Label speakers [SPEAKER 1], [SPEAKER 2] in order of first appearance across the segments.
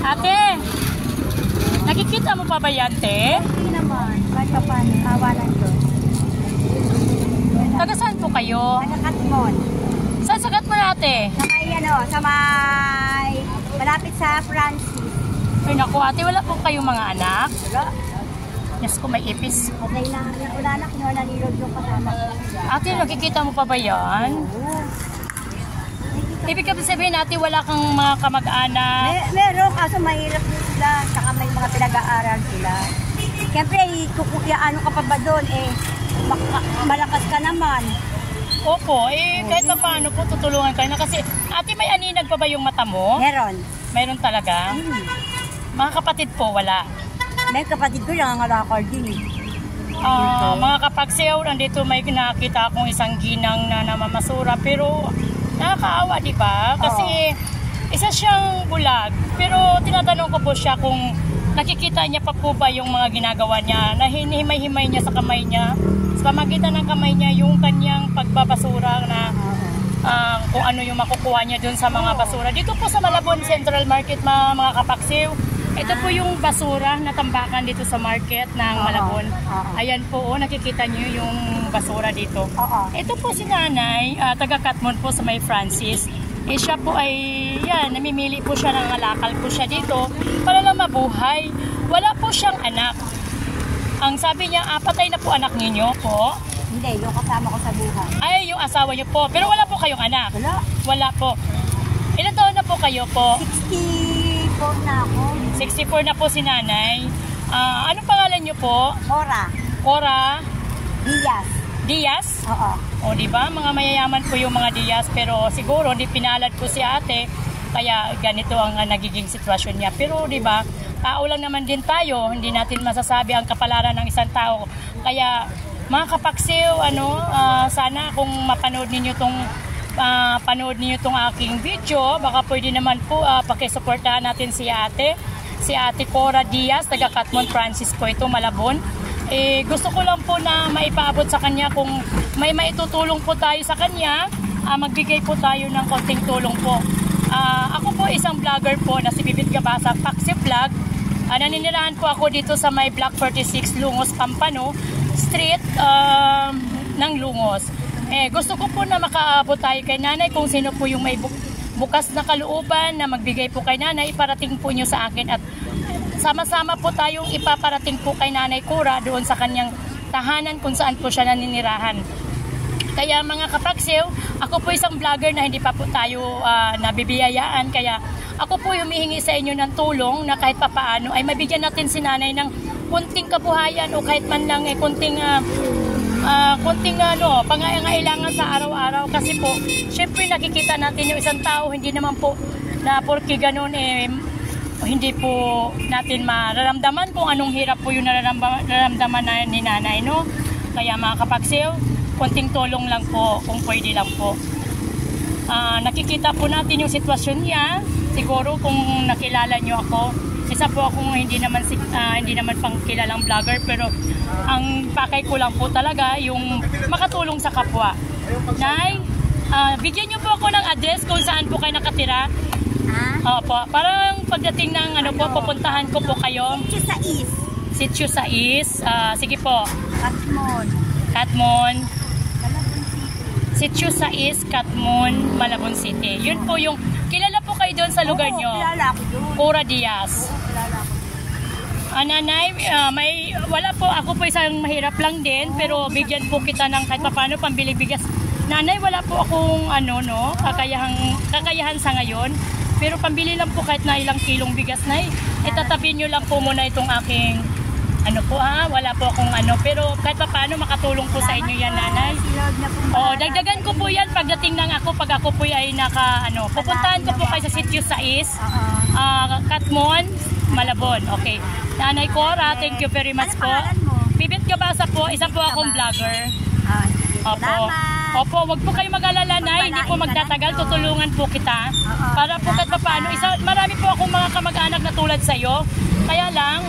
[SPEAKER 1] Ate, nakikita mo pa ba yan, te?
[SPEAKER 2] Hindi naman. Kahit pa paano, awalan ko.
[SPEAKER 1] Taga saan po kayo?
[SPEAKER 2] Taga-Katmon.
[SPEAKER 1] Saan sa Katmon, ate?
[SPEAKER 2] Sa may, sa may, malapit sa Francis.
[SPEAKER 1] Ay naku, ate, wala po kayong mga anak?
[SPEAKER 2] Wala.
[SPEAKER 1] Yes ko, may ipis.
[SPEAKER 2] Patay na, wala na, kinuha na nilod yung kasama.
[SPEAKER 1] Ate, nakikita mo pa ba yan?
[SPEAKER 2] Oo.
[SPEAKER 1] Ibig sabihin natin wala kang mga kamag-anak.
[SPEAKER 2] Meron, kaso mahirap din sila. Saka may mga pinag-aaral sila. Siyempre, ano ka pa ba doon? Malakas ka naman.
[SPEAKER 1] Opo, kahit pa paano po tutulungan kayo na kasi ate, may aninag pa ba yung mata mo?
[SPEAKER 2] Meron.
[SPEAKER 1] Mayroon talaga? Mga kapatid po, wala.
[SPEAKER 2] May kapatid ko nangangalakal din.
[SPEAKER 1] Mga kapagsew, nandito may nakita akong isang ginang na namamasura pero nakakaawa, di ba? Kasi isa siyang bulag pero tinatanong ko po siya kung nakikita niya pa po ba yung mga ginagawa niya na hinihimay-himay niya sa kamay niya, sa pamagitan ng kamay niya yung kanyang pagbabasura na kung ano yung makukuha niya dun sa mga basura. Dito po sa Malabon Central Market, mga kapagsew, ito po yung basura na tambakan dito sa market ng Malabon. Ayan po, nakikita niyo yung basura dito. Ito po si nanay, taga-Katmon po sa may Francis. Siya po ay, yan, namimili po siya ng alakal po siya dito para lang mabuhay. Wala po siyang anak. Ang sabi niya, patay na po anak ninyo po.
[SPEAKER 2] Hindi, yung kasama ko sa buhay.
[SPEAKER 1] Ay, yung asawa niyo po. Pero wala po kayong anak?
[SPEAKER 2] Wala.
[SPEAKER 1] Wala po. Ilan taon na po kayo po?
[SPEAKER 2] 64 na ako.
[SPEAKER 1] 64 na po si nanay. Anong pangalan niyo po?
[SPEAKER 2] Cora.
[SPEAKER 1] Cora
[SPEAKER 2] Diaz.
[SPEAKER 1] Diaz?
[SPEAKER 2] Oo.
[SPEAKER 1] O di ba, mga mayayaman po yung mga Diaz pero siguro hindi pinalad po si ate kaya ganito ang nagiging sitwasyon niya. Pero di ba, tao lang naman din tayo, hindi natin masasabi ang kapalaran ng isang tao. Kaya mga kapagsew, sana kung mapanood ninyo tong aking video, baka pwede naman po pakisuportahan natin si Ate Cora Diaz, taga Katmon Francis po ito, Malabon. Gusto ko lang po na maipaabot sa kanya kung may maitutulong po tayo sa kanya, magbigay po tayo ng konting tulong po. Ako po isang vlogger po na si Bibit Gabasa, Paksi Vlog. Naninirahan po ako dito sa may Block 46 Lungos, Pampano Street ng Lungos. Gusto ko po na makaabot tayo kay nanay kung sino po yung may bukas na kalooban na magbigay po kay nanay, iparating po nyo sa akin at sama-sama po tayong ipaparating po kay Nanay Cora doon sa kanyang tahanan kung saan po siya naninirahan. Kaya mga kapagsew, ako po isang vlogger na hindi pa po tayo nabibiyayaan. Kaya ako po humihingi sa inyo ng tulong na kahit papaano ay mabigyan natin si nanay ng kunting kabuhayan o kahit man lang kunting pangangailangan sa araw-araw. Kasi po, syempre nakikita natin yung isang tao, hindi naman po na porke ganun hindi po natin mararamdaman kung anong hirap po yung nararamdaman ni nanay, no? Kaya mga kapagsew, konting tulong lang po kung pwede lang po. Nakikita po natin yung sitwasyon niya. Siguro kung nakilala nyo ako, isa po akong hindi naman pang kilalang vlogger, pero ang pakay ko lang po talaga yung makatulong sa kapwa. Nay, bigyan nyo po ako ng address kung saan po kayo nakatira. Opo, parang pagdating ng pupuntahan ko po kayo. Sitio Sais. Sige po. Katmon. Sitio Sais, Katmon, Malabon City. Yun po yung, kilala po kayo doon sa lugar nyo?
[SPEAKER 2] Kilala ko doon.
[SPEAKER 1] Cora Diaz.
[SPEAKER 2] Kilala ko.
[SPEAKER 1] Nanay, wala po, ako po isang mahirap lang din, pero bigyan po kita ng kahit paano pambili bigas. Nanay, wala po akong kakayahan sa ngayon. Pero pambili lang po kahit na ilang kilong bigas, nay. Itatabi nyo lang po muna itong aking wala po akong pero kahit pa paano makatulong po sa inyo yan, nanay. Dagdagan ko po yan pagdating ng pag ako po ay pupuntahan ko po kayo sa Sitio Sais, Katmon, Malabon. Okay. Nanay Cora, thank you very much po. Bibit Gabasa po, isa po akong vlogger. Opo, wag po kayo mag-alala, nay. Hindi po magtatagal, tutulungan po kita. Para po kahit pa paano, marami po akong mga kamag-anak na tulad sa'yo. Kaya lang,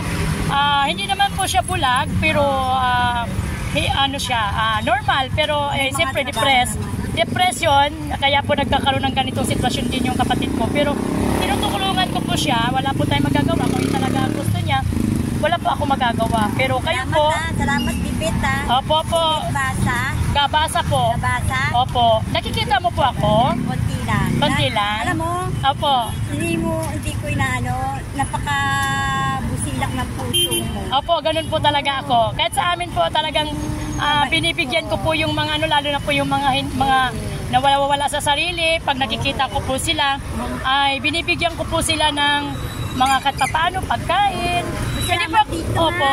[SPEAKER 1] hindi naman po siya bulag, pero normal, pero siyempre depression, kaya po nagkakaroon ng ganitong sitwasyon din yung kapatid ko. Pero tinutulungan ko po siya, wala po tayong magagawa. Kung yun talaga ang gusto niya, wala po ako magagawa. Pero kayo
[SPEAKER 2] Salamat
[SPEAKER 1] po,
[SPEAKER 2] salamat Bibit ha.
[SPEAKER 1] opo po,
[SPEAKER 2] Basa,
[SPEAKER 1] kabasa po.
[SPEAKER 2] nabasa,
[SPEAKER 1] Opo, nakikita mo po ako?
[SPEAKER 2] konti lang.
[SPEAKER 1] Konti lang?
[SPEAKER 2] Alam mo,
[SPEAKER 1] Opo.
[SPEAKER 2] hindi ko inaano, napaka-busilak ng puso mo.
[SPEAKER 1] Opo, ganun po talaga ako. Kahit sa amin po talagang binibigyan ko po yung mga ano, lalo na po yung mga nawawala sa sarili. Pag nakikita ko po sila, ay binibigyan ko po sila ng mga katapano, pagkain. Pwede po, opo,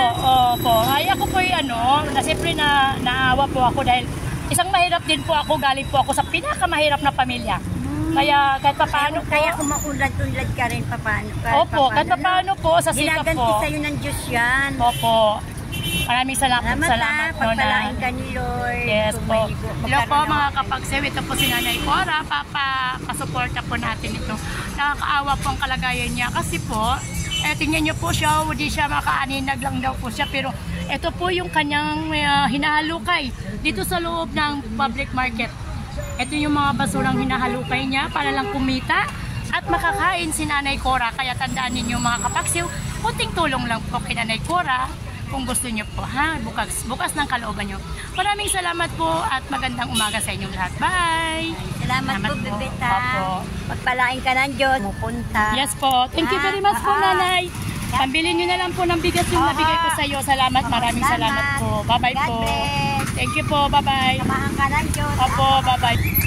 [SPEAKER 1] opo. Ay ako po yung na siyempre naawa po ako dahil isang mahirap din po ako, galing po ako sa pinakamahirap na pamilya. Kaya kahit paano po.
[SPEAKER 2] Kaya kumaulad-ulad ka rin paano.
[SPEAKER 1] Opo, kahit paano po sa sikap
[SPEAKER 2] Ginaganti
[SPEAKER 1] po.
[SPEAKER 2] sa'yo ng Diyos yan.
[SPEAKER 1] Opo. Maraming salamat
[SPEAKER 2] Pagpalain ka ni Lord.
[SPEAKER 1] Yes
[SPEAKER 2] Kung
[SPEAKER 1] po.
[SPEAKER 2] may
[SPEAKER 1] Hello po
[SPEAKER 2] magkaroon
[SPEAKER 1] mga
[SPEAKER 2] ako.
[SPEAKER 1] kapagsew. Ito po si Nanay Cora. Papasuporta po natin ito. Nakakaawa po ang kalagayan niya. Kasi po, tingnan niyo po siya. Hindi siya makaaninag lang daw po siya. Pero ito po yung kanyang hinahalukay dito sa loob ng public market. Ito yung mga basurang hinahalukay niya para lang kumita at makakain si Nanay Cora. Kaya tandaan ninyo mga kapagsew, kunting tulong lang po kay Nanay Cora kung gusto niyo po, ha? Bukas ng kalooban niyo. Maraming salamat po at magandang umaga sa inyong lahat. Bye!
[SPEAKER 2] Salamat po, Bibit ha.
[SPEAKER 1] Opo.
[SPEAKER 2] Pagpalain ka ng Diyos. Pupunta.
[SPEAKER 1] Yes po. Thank you very much po, Nanay. Pambilin niyo na lang po ng bigas yung nabigay ko sa iyo. Salamat. Maraming salamat po. Bye-bye
[SPEAKER 2] God
[SPEAKER 1] po.
[SPEAKER 2] bless.
[SPEAKER 1] Thank you po. Bye-bye.
[SPEAKER 2] Samahan ka ng Diyos.
[SPEAKER 1] Opo. Bye-bye.